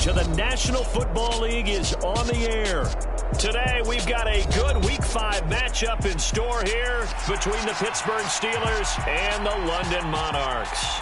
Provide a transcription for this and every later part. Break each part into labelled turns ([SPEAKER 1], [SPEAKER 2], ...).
[SPEAKER 1] coverage of the National Football League is on the air. Today, we've got a good Week 5 matchup in store here between the Pittsburgh Steelers and the London Monarchs.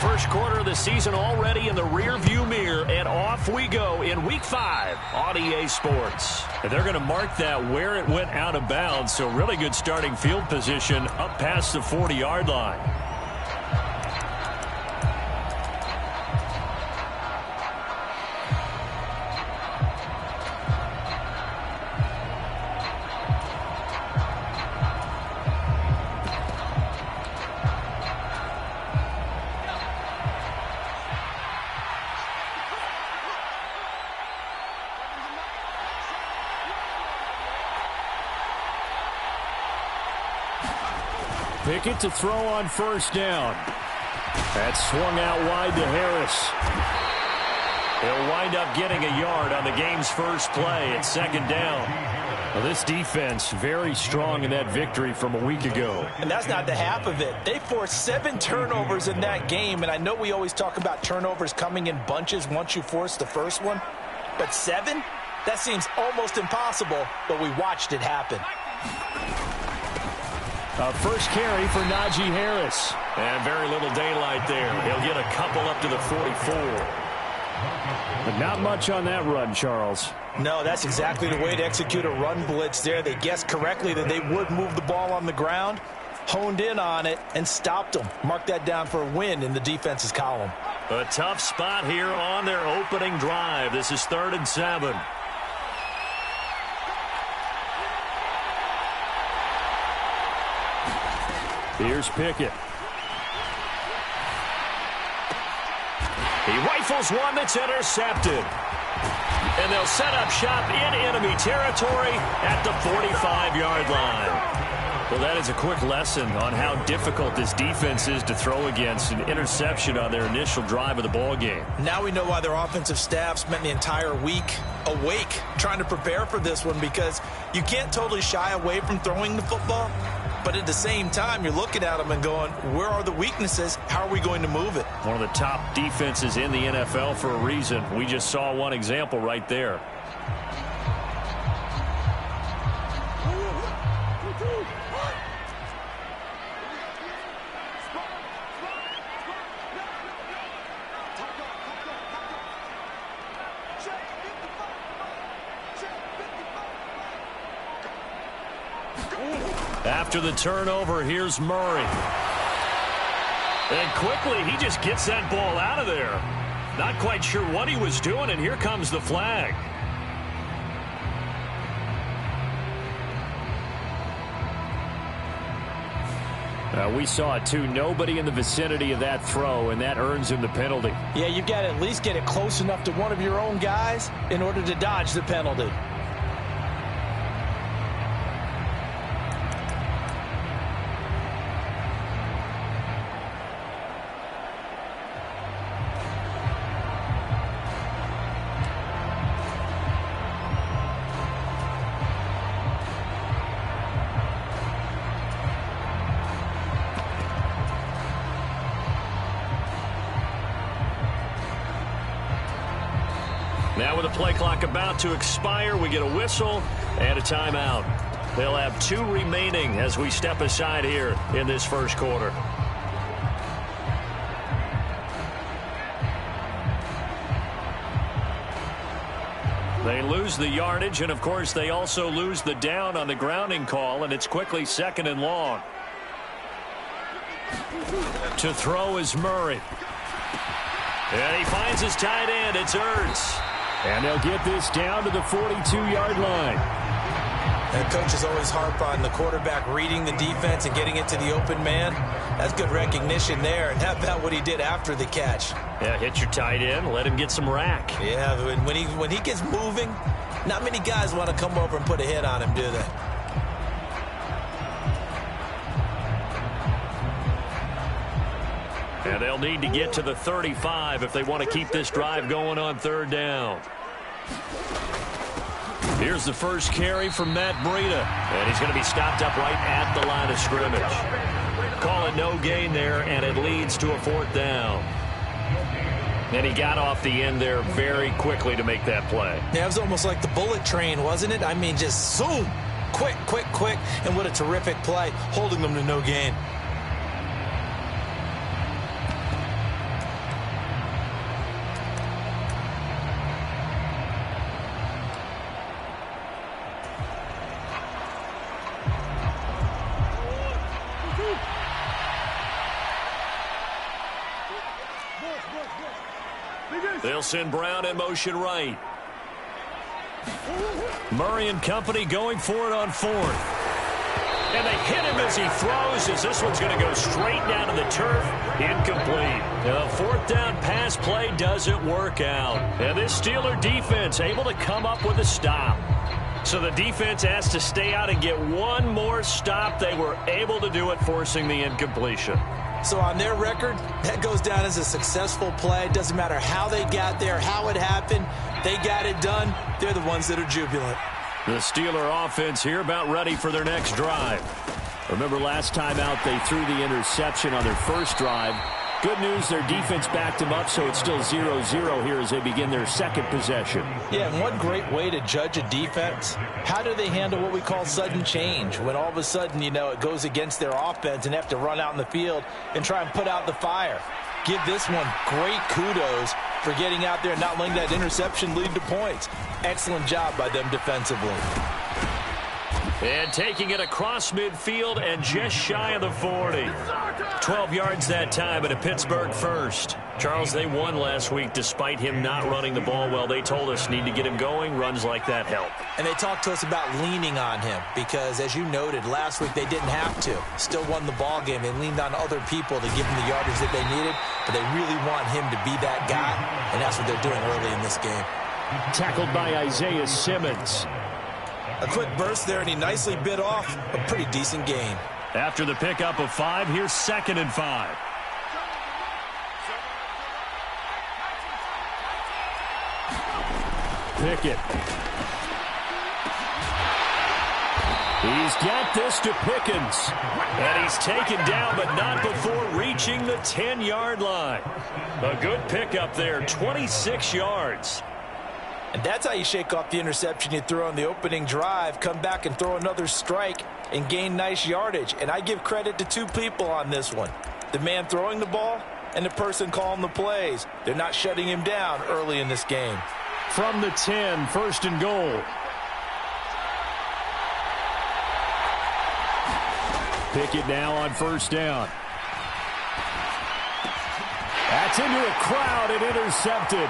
[SPEAKER 1] First quarter of the season already in the rear-view mirror, and off we go in Week 5 on EA Sports. And they're going to mark that where it went out of bounds, so really good starting field position up past the 40-yard line. Pickett to throw on first down. That's swung out wide to Harris. He'll wind up getting a yard on the game's first play at second down. Well, this defense very strong in that victory from a week ago.
[SPEAKER 2] And that's not the half of it. They forced 7 turnovers in that game, and I know we always talk about turnovers coming in bunches once you force the first one, but 7? That seems almost impossible, but we watched it happen.
[SPEAKER 1] First carry for Najee Harris. And very little daylight there. He'll get a couple up to the 44. But not much on that run, Charles.
[SPEAKER 2] No, that's exactly the way to execute a run blitz there. They guessed correctly that they would move the ball on the ground, honed in on it, and stopped them. Mark that down for a win in the defense's column.
[SPEAKER 1] A tough spot here on their opening drive. This is 3rd and 7. Here's Pickett. He rifles one that's intercepted. And they'll set up shop in enemy territory at the 45-yard line. Well, that is a quick lesson on how difficult this defense is to throw against. An interception on their initial drive of the ball game.
[SPEAKER 2] Now we know why their offensive staff spent the entire week awake trying to prepare for this one, because you can't totally shy away from throwing the football. But at the same time, you're looking at them and going, where are the weaknesses? How are we going to move it?
[SPEAKER 1] One of the top defenses in the NFL for a reason. We just saw one example right there. After the turnover, here's Murray. And quickly, he just gets that ball out of there. Not quite sure what he was doing, and here comes the flag. We saw it, too. Nobody in the vicinity of that throw, and that earns him the penalty.
[SPEAKER 2] Yeah, you've got to at least get it close enough to one of your own guys in order to dodge the penalty.
[SPEAKER 1] Now with the play clock about to expire, we get a whistle and a timeout. They'll have 2 remaining as we step aside here in this first quarter. They lose the yardage, and of course they also lose the down on the grounding call, and it's quickly 2nd and long. To throw is Murray. And he finds his tight end. It's Ertz. And they'll get this down to the 42-yard line.
[SPEAKER 2] And coaches always harp on the quarterback reading the defense and getting it to the open man. That's good recognition there. And how about what he did after the catch?
[SPEAKER 1] Yeah, hit your tight end, let him get some rack.
[SPEAKER 2] Yeah, when he gets moving, not many guys want to come over and put a hit on him, do they?
[SPEAKER 1] And they'll need to get to the 35 if they want to keep this drive going on third down. Here's the first carry from Matt Breida. And he's going to be stopped up right at the line of scrimmage. Call it no gain there, and it leads to a fourth down. And he got off the end there very quickly to make that play.
[SPEAKER 2] Yeah, it was almost like the bullet train, wasn't it? I mean, just zoom. Quick, quick, quick. And what a terrific play, holding them to no gain.
[SPEAKER 1] They'll send Brown in motion right. Murray and company going for it on fourth. And they hit him as he throws, as this one's going to go straight down to the turf. Incomplete. The fourth down pass play doesn't work out. And this Steeler defense able to come up with a stop. So the defense has to stay out and get one more stop. They were able to do it, forcing the incompletion.
[SPEAKER 2] So on their record, that goes down as a successful play. Doesn't matter how they got there, how it happened. They got it done. They're the ones that are jubilant.
[SPEAKER 1] The Steeler offense here about ready for their next drive. Remember last time out they threw the interception on their first drive. Good news, their defense backed them up, so it's still 0-0 here as they begin their second possession.
[SPEAKER 2] Yeah, and one great way to judge a defense, how do they handle what we call sudden change? When all of a sudden, you know, it goes against their offense and they have to run out in the field and try and put out the fire. Give this one great kudos for getting out there and not letting that interception lead to points. Excellent job by them defensively.
[SPEAKER 1] And taking it across midfield and just shy of the 40. 12 yards that time and a Pittsburgh first. Charles, they won last week despite him not running the ball well. They told us need to get him going. Runs like that help.
[SPEAKER 2] And they talked to us about leaning on him because, as you noted, last week they didn't have to. Still won the ball game. They leaned on other people to give them the yardage that they needed, but they really want him to be that guy, and that's what they're doing early in this game.
[SPEAKER 1] Tackled by Isaiah Simmons.
[SPEAKER 2] A quick burst there, and he nicely bit off a pretty decent gain.
[SPEAKER 1] After the pickup of 5, here's 2nd and 5. Pickett. He's got this to Pickens. And he's taken down, but not before reaching the 10-yard line. A good pickup there, 26 yards.
[SPEAKER 2] And that's how you shake off the interception you threw on the opening drive, come back and throw another strike and gain nice yardage. And I give credit to two people on this one. The man throwing the ball and the person calling the plays. They're not shutting him down early in this game.
[SPEAKER 1] From the 10, 1st and goal. Pickett now on 1st down. That's into a crowd and intercepted.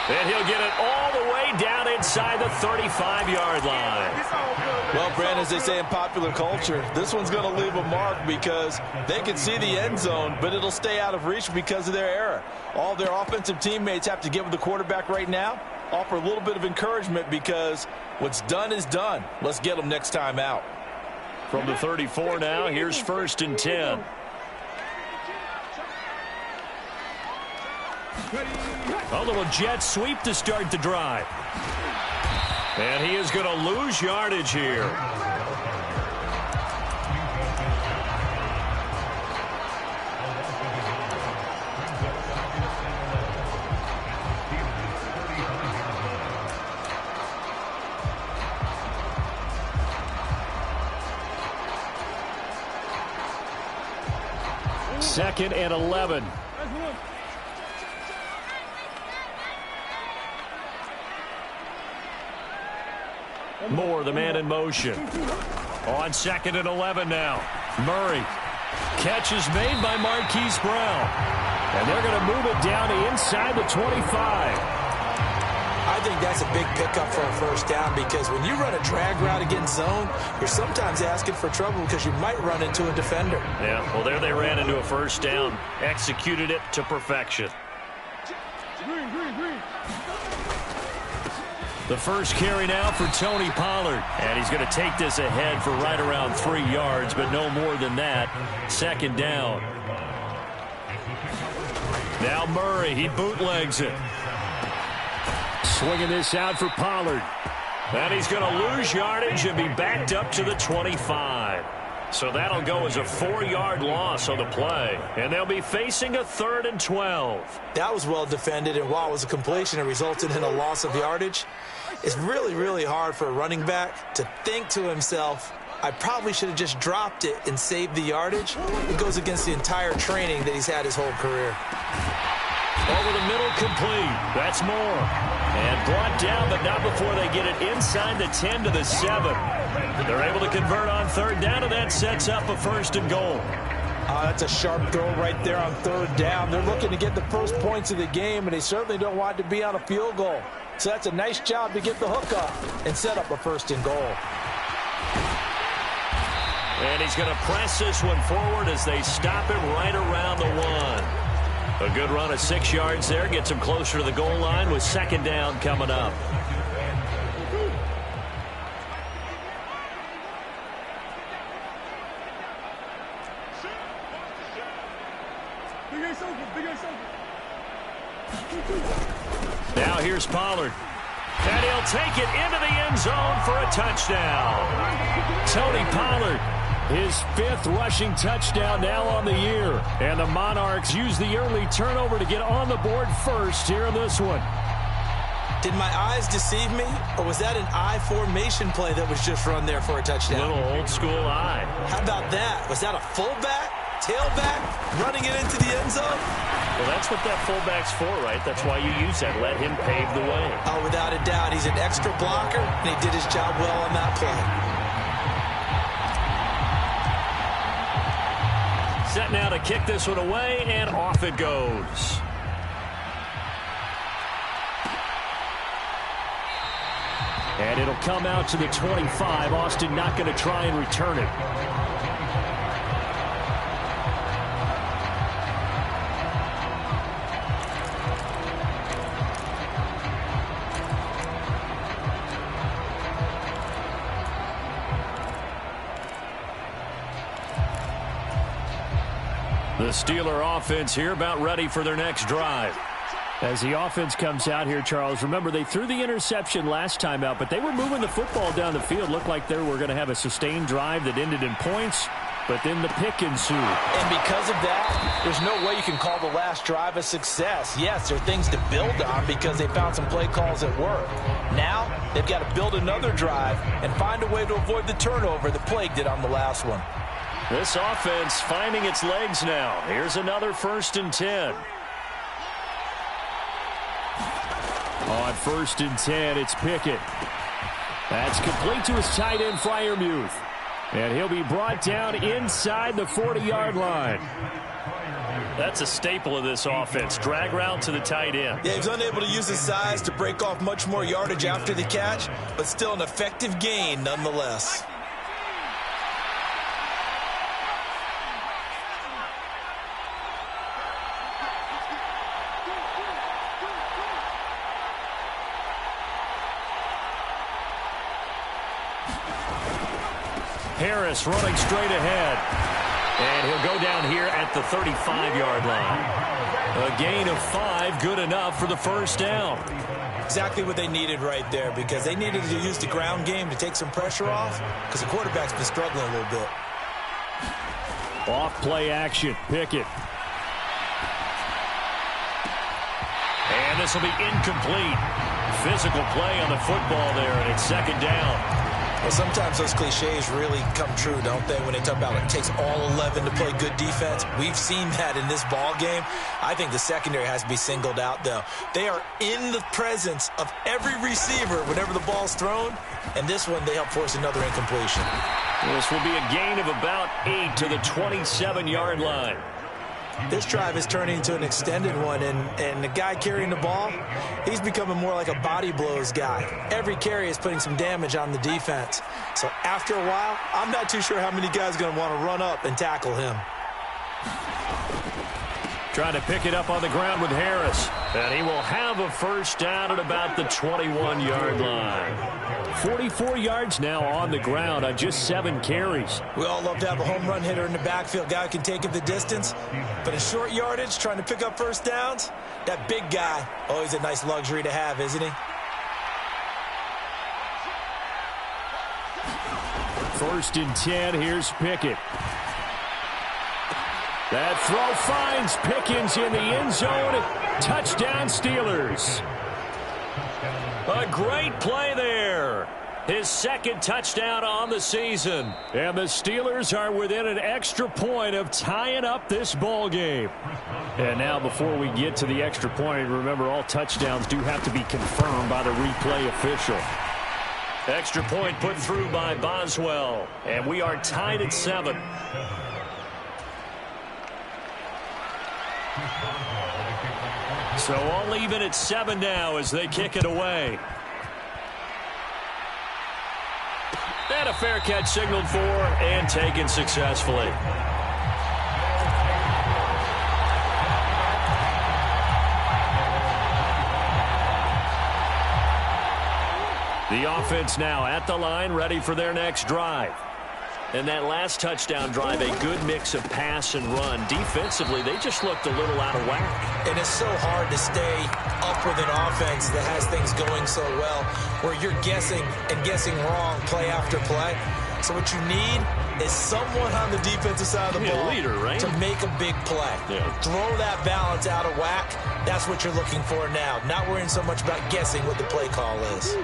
[SPEAKER 1] And he'll get it all the way down inside the 35-yard line.
[SPEAKER 2] Well, Brandon, as they say in popular culture, this one's going to leave a mark because they can see the end zone, but it'll stay out of reach because of their error. All their offensive teammates have to get with the quarterback right now, offer a little bit of encouragement because what's done is done. Let's get them next time out.
[SPEAKER 1] From the 34 now, here's 1st and 10. A little jet sweep to start the drive. And he is going to lose yardage here. Second and 11. Moore, the man in motion. On 2nd and 11 now. Murray. Catch is made by Marquise Brown. And they're going to move it down to inside the 25.
[SPEAKER 2] I think that's a big pickup for a 1st down because when you run a drag route against zone, you're sometimes asking for trouble because you might run into a defender.
[SPEAKER 1] Yeah, well, there they ran into a 1st down. Executed it to perfection. The first carry now for Tony Pollard. And he's going to take this ahead for right around 3 yards, but no more than that. Second down. Now Murray, he bootlegs it. Swinging this out for Pollard. And he's going to lose yardage and be backed up to the 25. So that'll go as a 4-yard loss on the play. And they'll be facing a 3rd and 12.
[SPEAKER 2] That was well defended, and while it was a completion, it resulted in a loss of yardage. It's really, really hard for a running back to think to himself, I probably should have just dropped it and saved the yardage. It goes against the entire training that he's had his whole career.
[SPEAKER 1] Over the middle, complete. That's Moore. And brought down, but not before they get it inside the 10 to the 7. They're able to convert on 3rd down, and that sets up a 1st and goal.
[SPEAKER 2] That's a sharp throw right there on 3rd down. They're looking to get the first points of the game, and they certainly don't want to be on a field goal. So that's a nice job to get the hook up and set up a 1st and goal.
[SPEAKER 1] And he's going to press this one forward as they stop him right around the 1. A good run of 6 yards there. Gets him closer to the goal line with 2nd down coming up. Now here's Pollard. And he'll take it into the end zone for a touchdown. Tony Pollard, his 5th rushing touchdown now on the year. And the Monarchs use the early turnover to get on the board first here in this one.
[SPEAKER 2] Did my eyes deceive me, or was that an I formation play that was just run there for a touchdown?
[SPEAKER 1] Little old school I.
[SPEAKER 2] How about that? Was that a fullback, tailback, running it into the end zone?
[SPEAKER 1] Well, that's what that fullback's for, right? That's why you use that. Let him pave the way.
[SPEAKER 2] Oh, without a doubt. He's an extra blocker, and he did his job well on that play.
[SPEAKER 1] Set now to kick this one away, and off it goes. And it'll come out to the 25. Austin not going to try and return it. The Steeler offense here about ready for their next drive. As the offense comes out here, Charles, remember they threw the interception last time out, but they were moving the football down the field. Looked like they were going to have a sustained drive that ended in points, but then the pick ensued.
[SPEAKER 2] And because of that, there's no way you can call the last drive a success. Yes, there are things to build on because they found some play calls that work. Now, they've got to build another drive and find a way to avoid the turnover that plagued it on the last one.
[SPEAKER 1] This offense finding its legs now. Here's another 1st and 10. On 1st and 10, it's Pickett. That's complete to his tight end, Freiermuth. And he'll be brought down inside the 40-yard line. That's a staple of this offense. Drag route to the tight end.
[SPEAKER 2] Yeah, he was unable to use his size to break off much more yardage after the catch, but still an effective gain nonetheless.
[SPEAKER 1] Harris running straight ahead. And he'll go down here at the 35-yard line. A gain of 5, good enough for the 1st down.
[SPEAKER 2] Exactly what they needed right there, because they needed to use the ground game to take some pressure off, because the quarterback's been struggling a little bit.
[SPEAKER 1] Off play action, Pickett. And this will be incomplete. Physical play on the football there, and it's 2nd down.
[SPEAKER 2] Well, sometimes those cliches really come true, don't they, when they talk about it takes all 11 to play good defense. We've seen that in this ball game. I think the secondary has to be singled out, though. They are in the presence of every receiver whenever the ball's thrown, and this one they help force another incompletion.
[SPEAKER 1] This will be a gain of about 8 to the 27-yard line.
[SPEAKER 2] This drive is turning into an extended one, and the guy carrying the ball, he's becoming more like a body blows guy. Every carry is putting some damage on the defense. So after a while, I'm not too sure how many guys are going to want to run up and tackle him.
[SPEAKER 1] Trying to pick it up on the ground with Harris. And he will have a first down at about the 21-yard line. 44 yards now on the ground on just 7 carries.
[SPEAKER 2] We all love to have a home run hitter in the backfield. Guy who can take it the distance. But in short yardage, trying to pick up first downs, that big guy, always a nice luxury to have, isn't he?
[SPEAKER 1] First and 10, here's Pickett. That throw finds Pickens in the end zone. Touchdown, Steelers. A great play there. His second touchdown on the season. And the Steelers are within an extra point of tying up this ball game. And now before we get to the extra point, remember all touchdowns do have to be confirmed by the replay official. Extra point put through by Boswell. And we are tied at 7. So all even at 7 now as they kick it away. And a fair catch signaled for and taken successfully. The offense now at the line, ready for their next drive. And that last touchdown drive, a good mix of pass and run. Defensively, they just looked a little out of whack.
[SPEAKER 2] And it's so hard to stay up with an offense that has things going so well, where you're guessing and guessing wrong play after play. So what you need is someone on the defensive side of the ball
[SPEAKER 1] leader, right?
[SPEAKER 2] to make a big play. Yeah. Throw that balance out of whack. That's what you're looking for now. Not worrying so much about guessing what the play call is.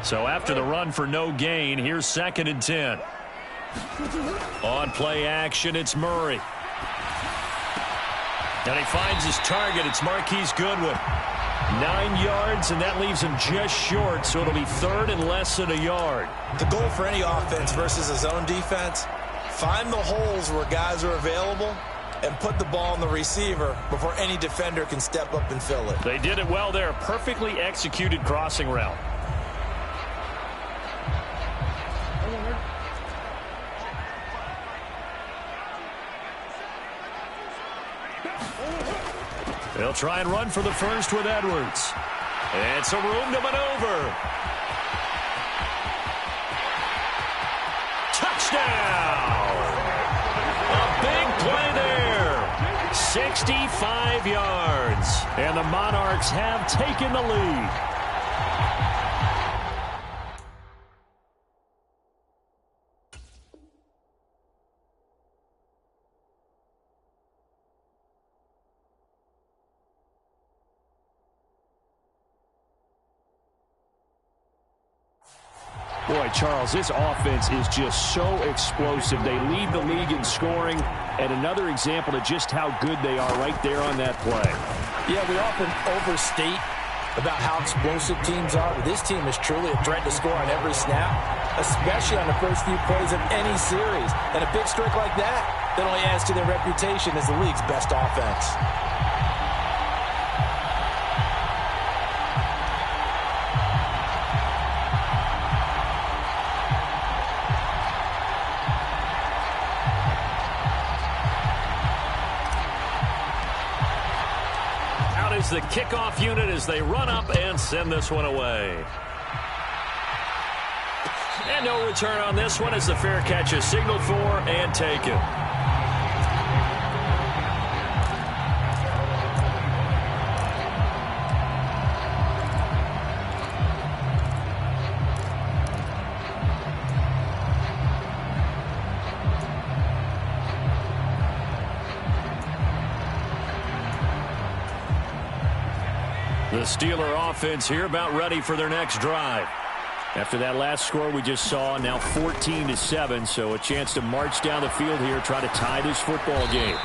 [SPEAKER 2] So
[SPEAKER 1] after the run for no gain, here's 2nd and 10. On play action, it's Murray. And he finds his target. It's Marquise Goodwin. 9 yards, and that leaves him just short, so it'll be 3rd and less than a yard.
[SPEAKER 2] The goal for any offense versus a zone defense, find the holes where guys are available and put the ball on the receiver before any defender can step up and fill it.
[SPEAKER 1] They did it well there. Perfectly executed crossing route. They'll try and run for the first with Edwards. It's a room to maneuver. Touchdown! A big play there. 65 yards. And the Monarchs have taken the lead. Boy, Charles, this offense is just so explosive. They lead the league in scoring, and another example of just how good they are right there on that play.
[SPEAKER 2] Yeah, we often overstate about how explosive teams are, but this team is truly a threat to score on every snap, especially on the first few plays of any series. And a big streak like that only adds to their reputation as the league's best offense.
[SPEAKER 1] The kickoff unit as they run up and send this one away. And no return on this one as the fair catch is signaled for and taken. The Steeler offense here about ready for their next drive. After that last score we just saw, now 14-7, so a chance to march down the field here, try to tie this football game.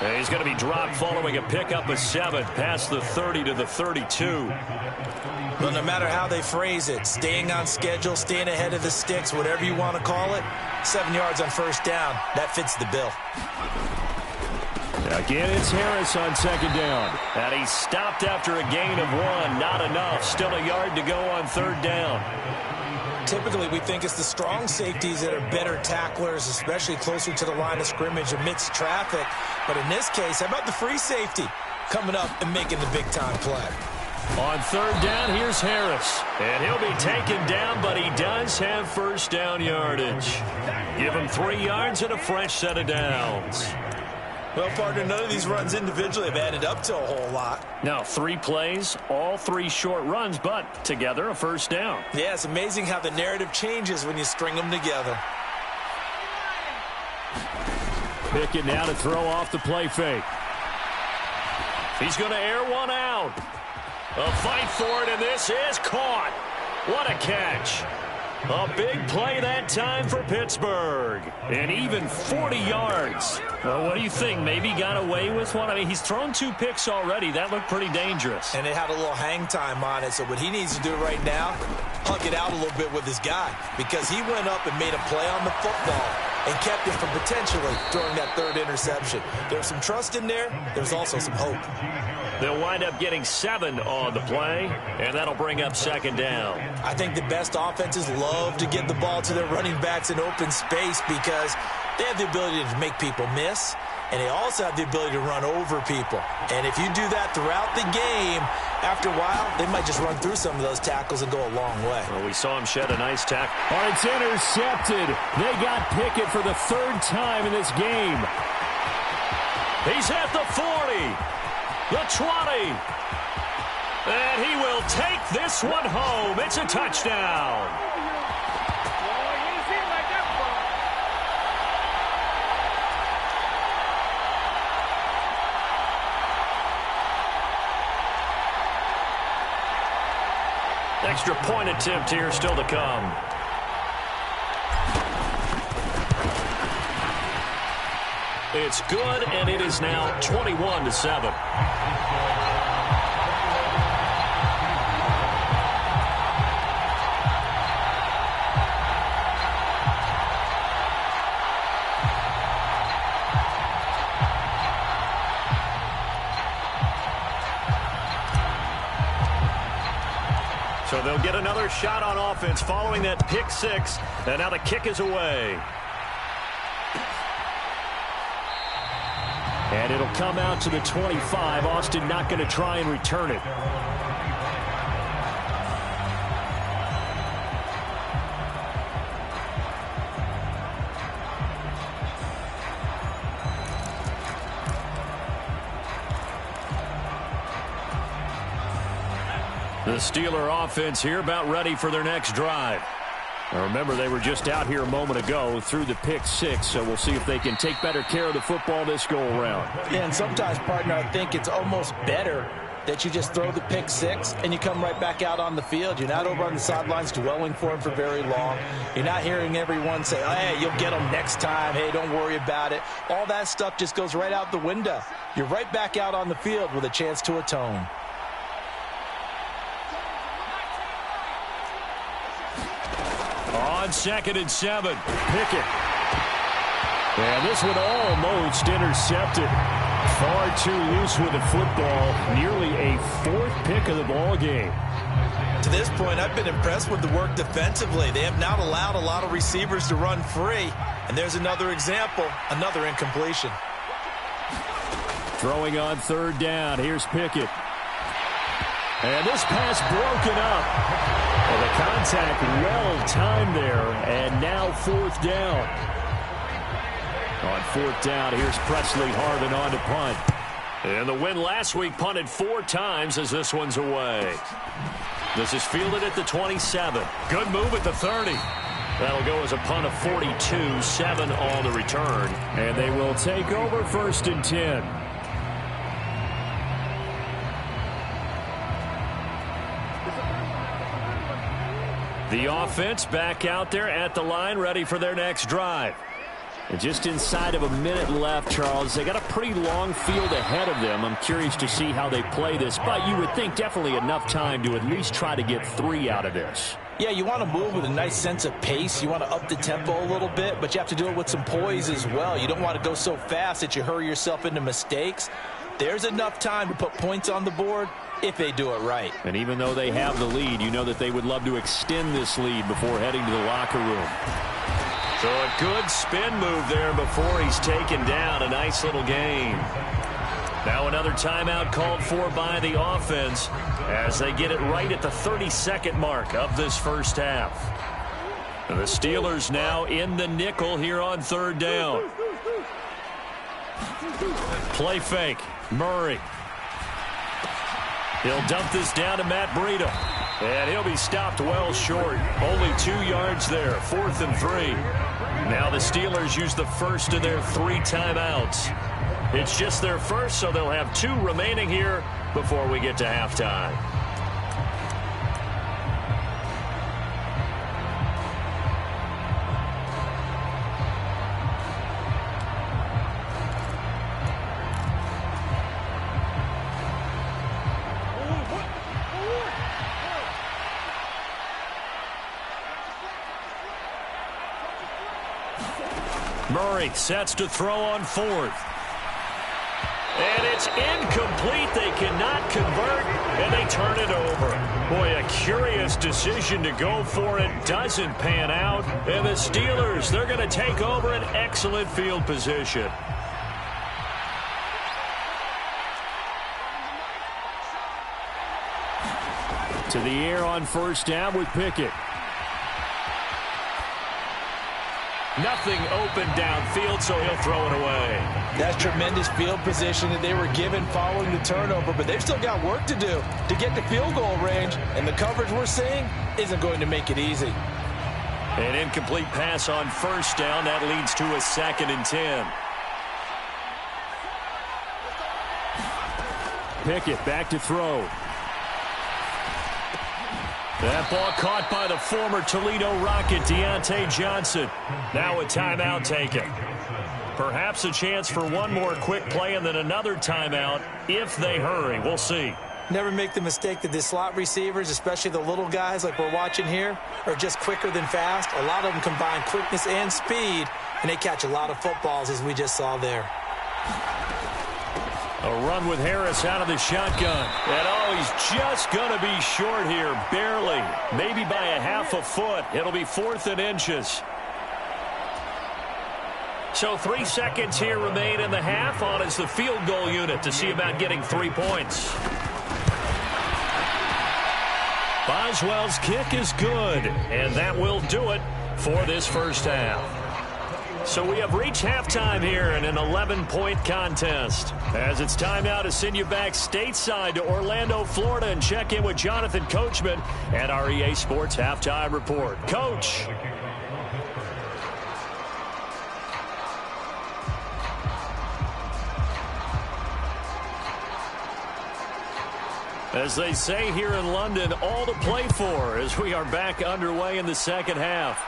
[SPEAKER 1] And he's going to be dropped following a pickup of 7 past the 30 to the 32.
[SPEAKER 2] Well, no matter how they phrase it, staying on schedule, staying ahead of the sticks, whatever you want to call it, 7 yards on first down, that fits the bill.
[SPEAKER 1] Again, it's Harris on 2nd down. And he stopped after a gain of 1. Not enough. Still a yard to go on 3rd down.
[SPEAKER 2] Typically, we think it's the strong safeties that are better tacklers, especially closer to the line of scrimmage amidst traffic. But in this case, how about the free safety coming up and making the big-time play?
[SPEAKER 1] On third down, here's Harris. And he'll be taken down, but he does have first down yardage. Give him 3 yards and a fresh set of downs.
[SPEAKER 2] Well, partner, none of these runs individually have added up to a whole lot.
[SPEAKER 1] Now, 3 plays, all 3 short runs, but together a first down.
[SPEAKER 2] Yeah, it's amazing how the narrative changes when you string them together.
[SPEAKER 1] Pickett now to throw off the play fake. He's going to air one out. A fight for it, and this is caught. What a catch. A big play that time for Pittsburgh. And even 40 yards. Well, what do you think? Maybe got away with one? I mean, he's thrown 2 picks already. That looked pretty dangerous.
[SPEAKER 2] And it had a little hang time on it. So what he needs to do right now, hug it out a little bit with his guy. Because he went up and made a play on the football and kept it from potentially throwing that 3rd interception. There's some trust in there. There's also some hope.
[SPEAKER 1] They'll wind up getting 7 on the play, and that'll bring up second down.
[SPEAKER 2] I think the best offenses love to get the ball to their running backs in open space because they have the ability to make people miss, and they also have the ability to run over people. And if you do that throughout the game, after a while, they might just run through some of those tackles and go a long way.
[SPEAKER 1] Well, we saw him shed a nice tackle. Oh, it's intercepted. They got Pickett for the 3rd time in this game. He's at the 40. The 20. And he will take this one home. It's a touchdown. Extra point attempt here still to come. It's good, and it is now 21-7. So they'll get another shot on offense following that pick 6, and now the kick is away. And it'll come out to the 25. Austin not going to try and return it. The Steeler offense here about ready for their next drive. Now remember, they were just out here a moment ago through the pick 6, so we'll see if they can take better care of the football this go-around.
[SPEAKER 2] Yeah, and sometimes, partner, I think it's almost better that you just throw the pick 6 and you come right back out on the field. You're not over on the sidelines dwelling for him for very long. You're not hearing everyone say, oh, hey, you'll get him next time. Hey, don't worry about it. All that stuff just goes right out the window. You're right back out on the field with a chance to atone. On 2nd and 7, Pickett. And this one almost intercepted. Far too loose with the football. Nearly a 4th pick of the ball game. To this point, I've been impressed with the work defensively. They have not allowed a lot of receivers to run free. And there's another example, another incompletion. Throwing on 3rd down. Here's Pickett. And this pass broken up. Well, the contact well-timed there, and now 4th down. On 4th down, here's Presley Harvin on to punt. And the win last week punted 4 times as this one's away. This is fielded at the 27. Good move at the 30. That'll go as a punt of 42, 7 on the return. And they will take over 1st and 10. The offense back out there at the line, ready for their next drive. And just inside of a minute left, Charles. They got a pretty long field ahead of them. I'm curious to see how they play this, but you would think definitely enough time to at least try to get 3 out of this. Yeah, you want to move with a nice sense of pace. You want to up the tempo a little bit, but you have to do it with some poise as well. You don't want to go so fast that you hurry yourself into mistakes. there's enough time to put points on the board if they do it right.
[SPEAKER 1] And even though they have the lead, you know that they would love to extend this lead before heading to the locker room. So a good spin move there before he's taken down. A nice little gain. Now another timeout called for by the offense as they get it right at the 32nd mark of this first half. And the Steelers now in the nickel here on third down. Play fake. Murray. He'll dump this down to Matt Breida. And he'll be stopped well short. Only 2 yards there. 4th and 3. Now the Steelers use the first of their 3 timeouts. It's just their first, so they'll have 2 remaining here before we get to halftime. Murray sets to throw on 4th. And it's incomplete. They cannot convert, and they turn it over. Boy, a curious decision to go for it. Doesn't pan out. And the Steelers, they're going to take over an excellent field position. To the air on first down with Pickett. Nothing open downfield, so he'll throw it away.
[SPEAKER 2] That's tremendous field position that they were given following the turnover, but they've still got work to do to get to field goal range, and the coverage we're seeing isn't going to make it easy.
[SPEAKER 1] An incomplete pass on first down. That leads to a 2nd and 10. Pickett back to throw. That ball caught by the former Toledo Rocket, Deontay Johnson. Now a timeout taken. Perhaps a chance for one more quick play and then another timeout if they hurry. We'll see.
[SPEAKER 2] Never make the mistake that the slot receivers, especially the little guys like we're watching here, are just quicker than fast. A lot of them combine quickness and speed, and they catch a lot of footballs, as we just saw there.
[SPEAKER 1] A run with Harris out of the shotgun. And oh, he's just going to be short here, barely. Maybe by a half a foot. It'll be 4th and inches. So 3 seconds here remain in the half. On is the field goal unit to see about getting 3 points. Boswell's kick is good, and that will do it for this first half. So we have reached halftime here in an 11-point contest. As it's time now to send you back stateside to Orlando, Florida, and check in with Jonathan Coachman at our EA Sports Halftime Report. Coach. As they say here in London, all to play for as we are back underway in the second half.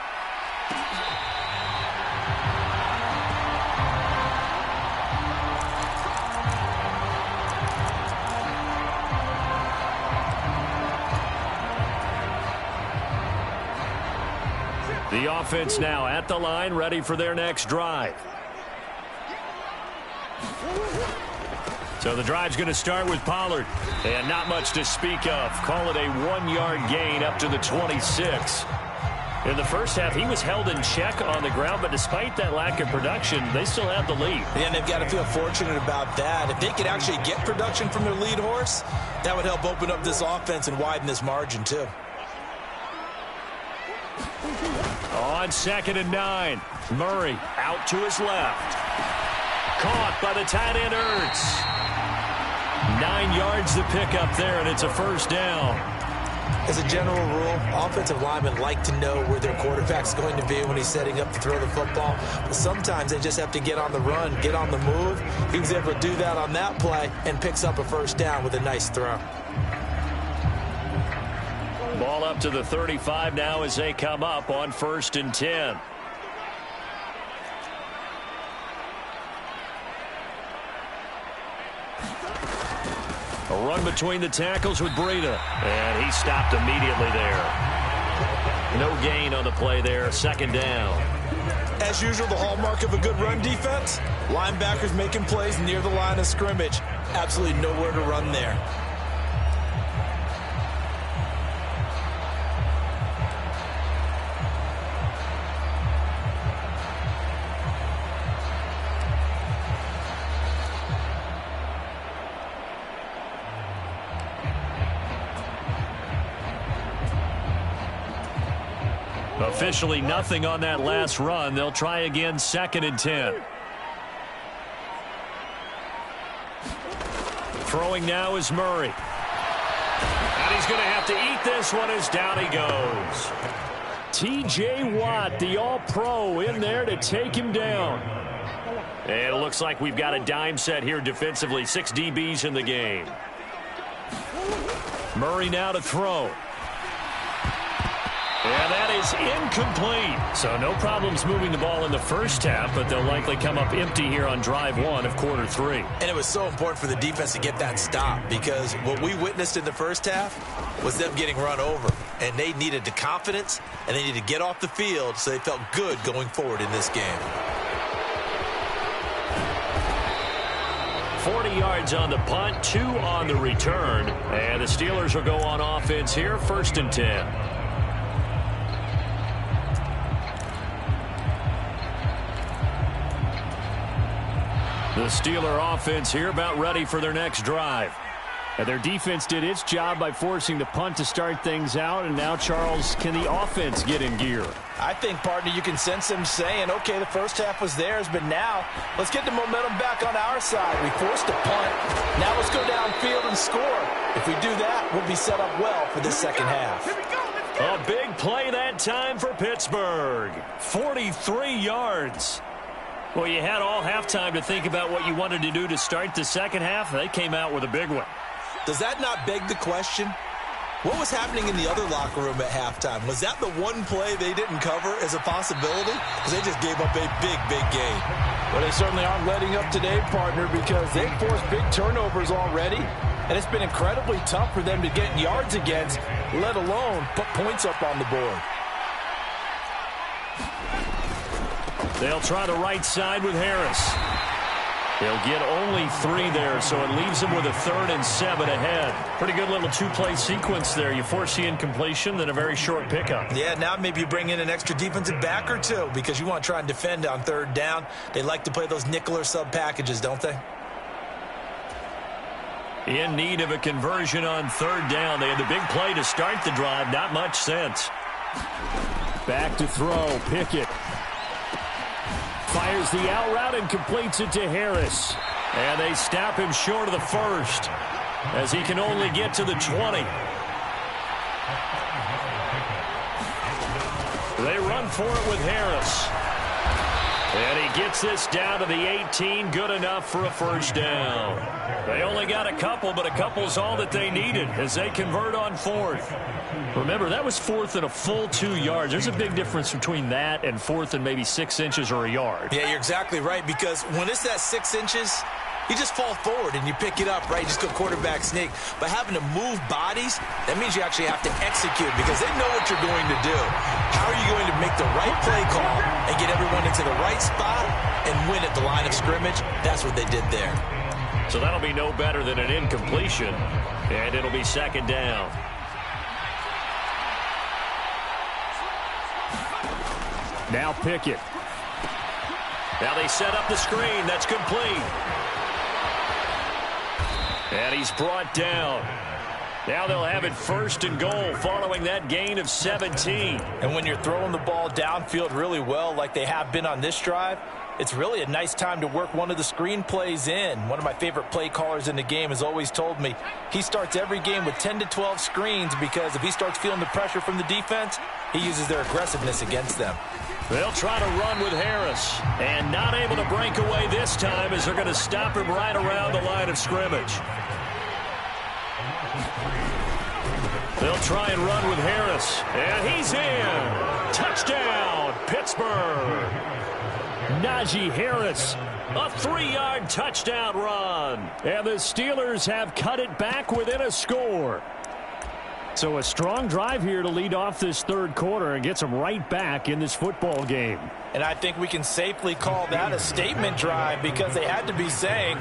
[SPEAKER 1] The offense now at the line, ready for their next drive. So the drive's going to start with Pollard. And not much to speak of. Call it a 1-yard gain up to the 26. In the first half, he was held in check on the ground, but despite that lack of production, they still have the lead.
[SPEAKER 2] And they've got to feel fortunate about that. If they could actually get production from their lead horse, that would help open up this offense and widen this margin, too.
[SPEAKER 1] On 2nd and 9, Murray out to his left. Caught by the tight end, Ertz. 9 yards to pick up there, and it's a first down.
[SPEAKER 2] As a general rule, offensive linemen like to know where their quarterback's going to be when he's setting up to throw the football. But sometimes they just have to get on the run, get on the move. He was able to do that on that play and picks up a first down with a nice throw.
[SPEAKER 1] Ball up to the 35 now as they come up on 1st and 10. A run between the tackles with Breida. And he stopped immediately there. No gain on the play there, second down.
[SPEAKER 2] As usual, the hallmark of a good run defense, linebackers making plays near the line of scrimmage. Absolutely nowhere to run there.
[SPEAKER 1] Officially nothing on that last run. They'll try again, 2nd and 10. Throwing now is Murray. And he's going to have to eat this one as down he goes. T.J. Watt, the All-Pro, in there to take him down. And it looks like we've got a dime set here defensively. 6 DBs in the game. Murray now to throw. And that is incomplete. So no problems moving the ball in the first half, but they'll likely come up empty here on drive 1 of quarter 3.
[SPEAKER 2] And it was so important for the defense to get that stop, because what we witnessed in the first half was them getting run over. And they needed the confidence, and they needed to get off the field so they felt good going forward in this game.
[SPEAKER 1] 40 yards on the punt, 2 on the return. And the Steelers will go on offense here, 1st and 10. The Steeler offense here about ready for their next drive. And their defense did its job by forcing the punt to start things out. And now, Charles, can the offense get in gear?
[SPEAKER 2] I think, partner, you can sense them saying, okay, the first half was theirs, but now let's get the momentum back on our side. We forced a punt. Now let's go downfield and score. If we do that, we'll be set up well for this second half.
[SPEAKER 1] A big play that time for Pittsburgh. 43 yards. Well, you had all halftime to think about what you wanted to do to start the second half. They came out with a big one.
[SPEAKER 2] Does that not beg the question? What was happening in the other locker room at halftime? Was that the one play they didn't cover as a possibility? Because they just gave up a big, big gain.
[SPEAKER 3] Well, they certainly aren't letting up today, partner, because they've forced big turnovers already. And it's been incredibly tough for them to get yards against, let alone put points up on the board.
[SPEAKER 1] They'll try the right side with Harris. They'll get only 3 there, so it leaves them with a 3rd and 7 ahead. Pretty good little 2-play sequence there. You force the incompletion, then a very short pickup.
[SPEAKER 2] Yeah, now maybe you bring in an extra defensive back or 2 because you want to try and defend on 3rd down. They like to play those nickel or sub packages, don't they?
[SPEAKER 1] In need of a conversion on 3rd down. They had the big play to start the drive. Not much sense.
[SPEAKER 3] Back to throw. Pickett.
[SPEAKER 1] Fires the out route and completes it to Harris. And they stop him short of the 1st as he can only get to the 20. They run for it with Harris. And he gets this down to the 18. Good enough for a 1st down. They only got a couple, but a couple's all that they needed as they convert on 4th. Remember, that was 4th and a full 2 yards. There's a big difference between that and 4th and maybe 6 inches or a yard.
[SPEAKER 2] Yeah, you're exactly right, because when it's that 6 inches, you just fall forward and you pick it up, right? You just go quarterback sneak. But having to move bodies, that means you actually have to execute because they know what you're going to do. How are you going to make the right play call and get everyone into the right spot and win at the line of scrimmage? That's what they did there.
[SPEAKER 1] So that'll be no better than an incompletion, and it'll be 2nd down.
[SPEAKER 3] Now Pickett.
[SPEAKER 1] Now they set up the screen. That's complete. And he's brought down. Now they'll have it 1st and goal following that gain of 17.
[SPEAKER 3] And when you're throwing the ball downfield really well like they have been on this drive, it's really a nice time to work one of the screen plays in. One of my favorite play callers in the game has always told me he starts every game with 10 to 12 screens because if he starts feeling the pressure from the defense, he uses their aggressiveness against them.
[SPEAKER 1] They'll try to run with Harris. And not able to break away this time as they're going to stop him right around the line of scrimmage. They'll try and run with Harris. And he's in. Touchdown, Pittsburgh. Najee Harris, a 3-yard touchdown run. And the Steelers have cut it back within a score. So a strong drive here to lead off this third quarter and gets them right back in this football game.
[SPEAKER 3] And I think we can safely call that a statement drive because they had to be saying,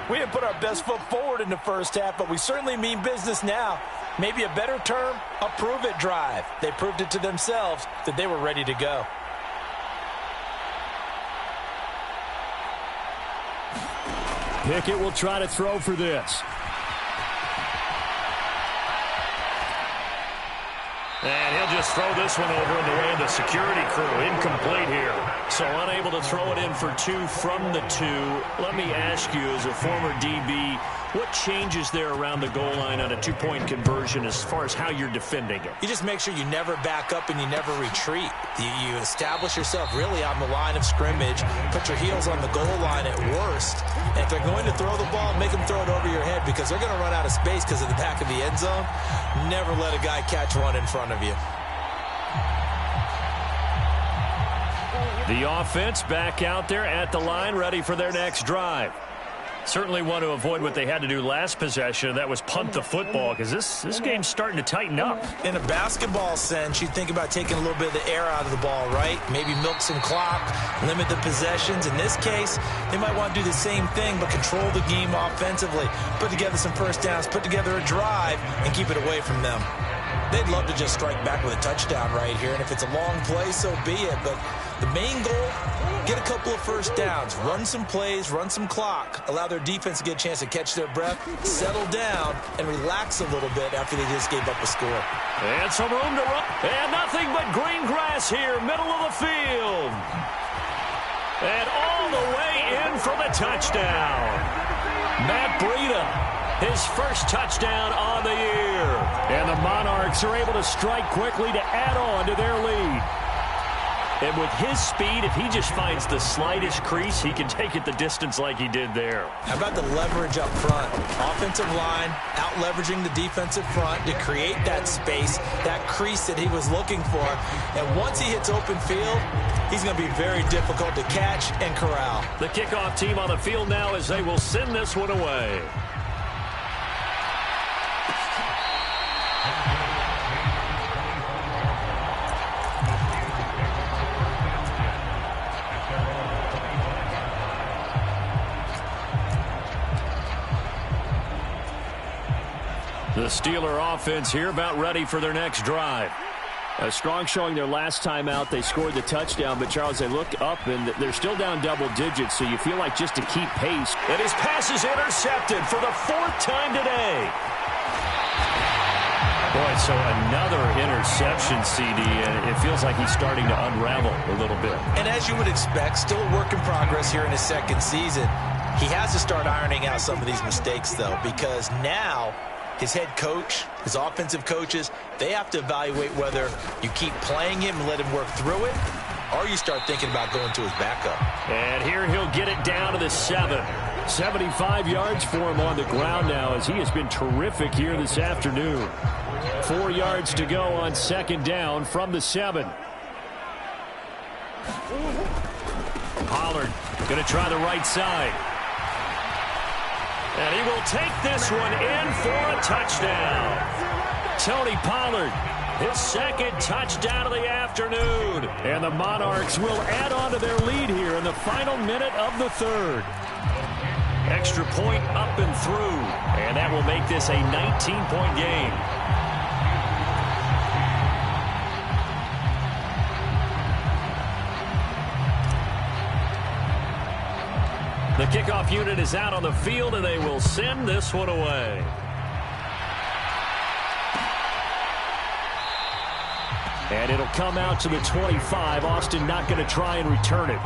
[SPEAKER 3] we didn't put our best foot forward in the first half, but we certainly mean business now. Maybe a better term, a prove-it drive. They proved it to themselves that they were ready to go.
[SPEAKER 1] Pickett will try to throw for this. And he'll just throw this one over in the way of the security crew. Incomplete here. So unable to throw it in for 2 from the 2. Let me ask you, as a former DB, what changes there around the goal line on a 2-point conversion as far as how you're defending it?
[SPEAKER 3] You just make sure you never back up and you never retreat. You establish yourself really on the line of scrimmage, put your heels on the goal line at worst, and if they're going to throw the ball, make them throw it over your head because they're going to run out of space because of the back of the end zone. Never let a guy catch one in front of you.
[SPEAKER 1] The offense back out there at the line, ready for their next drive. Certainly want to avoid what they had to do last possession. That was punt the football because this game's starting to tighten up.
[SPEAKER 2] In a basketball sense, you think about taking a little bit of the air out of the ball, right? Maybe milk some clock, limit the possessions. In this case, they might want to do the same thing but control the game offensively. Put together some first downs, put together a drive, and keep it away from them. They'd love to just strike back with a touchdown right here, and if it's a long play, so be it. But the main goal, get a couple of first downs, run some plays, run some clock, allow their defense to get a chance to catch their breath, settle down, and relax a little bit after they just gave up a score.
[SPEAKER 1] And some room to run. And nothing but green grass here, middle of the field. And all the way in for the touchdown. Matt Breida. His first touchdown on the year. And the Monarchs are able to strike quickly to add on to their lead. And with his speed, if he just finds the slightest crease, he can take it the distance like he did there.
[SPEAKER 2] How about the leverage up front? Offensive line out-leveraging the defensive front to create that space, that crease that he was looking for. And once he hits open field, he's going to be very difficult to catch and corral.
[SPEAKER 1] The kickoff team on the field now as they will send this one away. The Steeler offense here about ready for their next drive. A strong showing their last time out. They scored the touchdown, but, Charles, they look up, and they're still down double digits, so you feel like just to keep pace. And his pass is intercepted for the 4th time today. Boy, so another interception, CD, and it feels like he's starting to unravel a little bit.
[SPEAKER 2] And as you would expect, still a work in progress here in his second season. He has to start ironing out some of these mistakes, though, because now his head coach, his offensive coaches, they have to evaluate whether you keep playing him and let him work through it, or you start thinking about going to his backup.
[SPEAKER 1] And here he'll get it down to the 7. 75 yards for him on the ground now as he has been terrific here this afternoon. 4 yards to go on second down from the 7. Pollard going to try the right side. And he will take this one in for a touchdown. Tony Pollard, his second touchdown of the afternoon. And the Monarchs will add on to their lead here in the final minute of the 3rd. Extra point up and through. And that will make this a 19-point game. The kickoff unit is out on the field, and they will send this one away. And it'll come out to the 25. Austin not going to try and return it.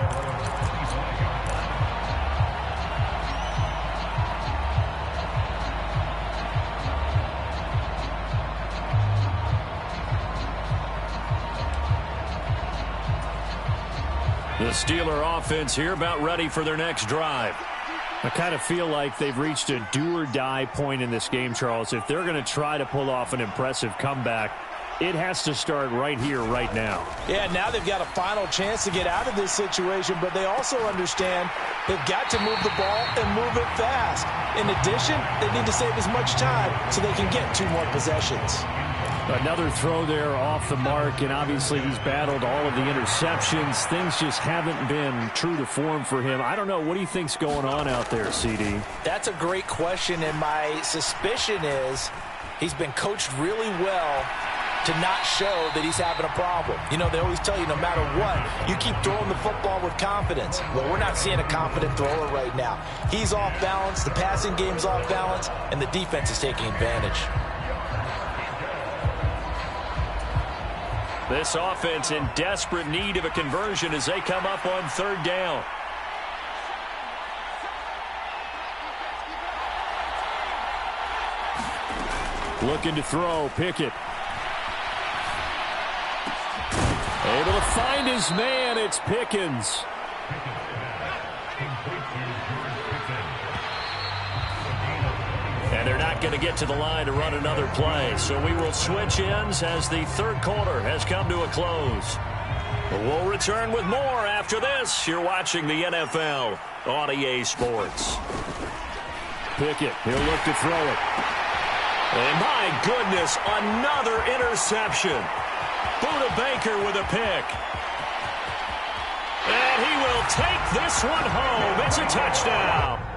[SPEAKER 1] The Steeler offense here about ready for their next drive. I kind of feel like they've reached a do-or-die point in this game, Charles. If they're going to try to pull off an impressive comeback, it has to start right here, right now.
[SPEAKER 3] Yeah, now they've got a final chance to get out of this situation, but they also understand they've got to move the ball and move it fast. In addition, they need to save as much time so they can get 2 more possessions.
[SPEAKER 1] Another throw there off the mark, and obviously he's battled all of the interceptions. Things just haven't been true to form for him. I don't know. What do you think's going on out there, CD?
[SPEAKER 3] That's a great question, and my suspicion is he's been coached really well to not show that he's having a problem. You know, they always tell you no matter what, you keep throwing the football with confidence. Well, we're not seeing a confident thrower right now. He's off balance, the passing game's off balance, and the defense is taking advantage.
[SPEAKER 1] This offense in desperate need of a conversion as they come up on third down. Looking to throw, Pickett. Able to find his man, it's Pickens. And they're not going to get to the line to run another play. So we will switch ends as the third quarter has come to a close. We'll return with more after this. You're watching the NFL on EA Sports. Pickett, he'll look to throw it. And my goodness, another interception. Buda Baker with a pick. And he will take this one home. It's a touchdown.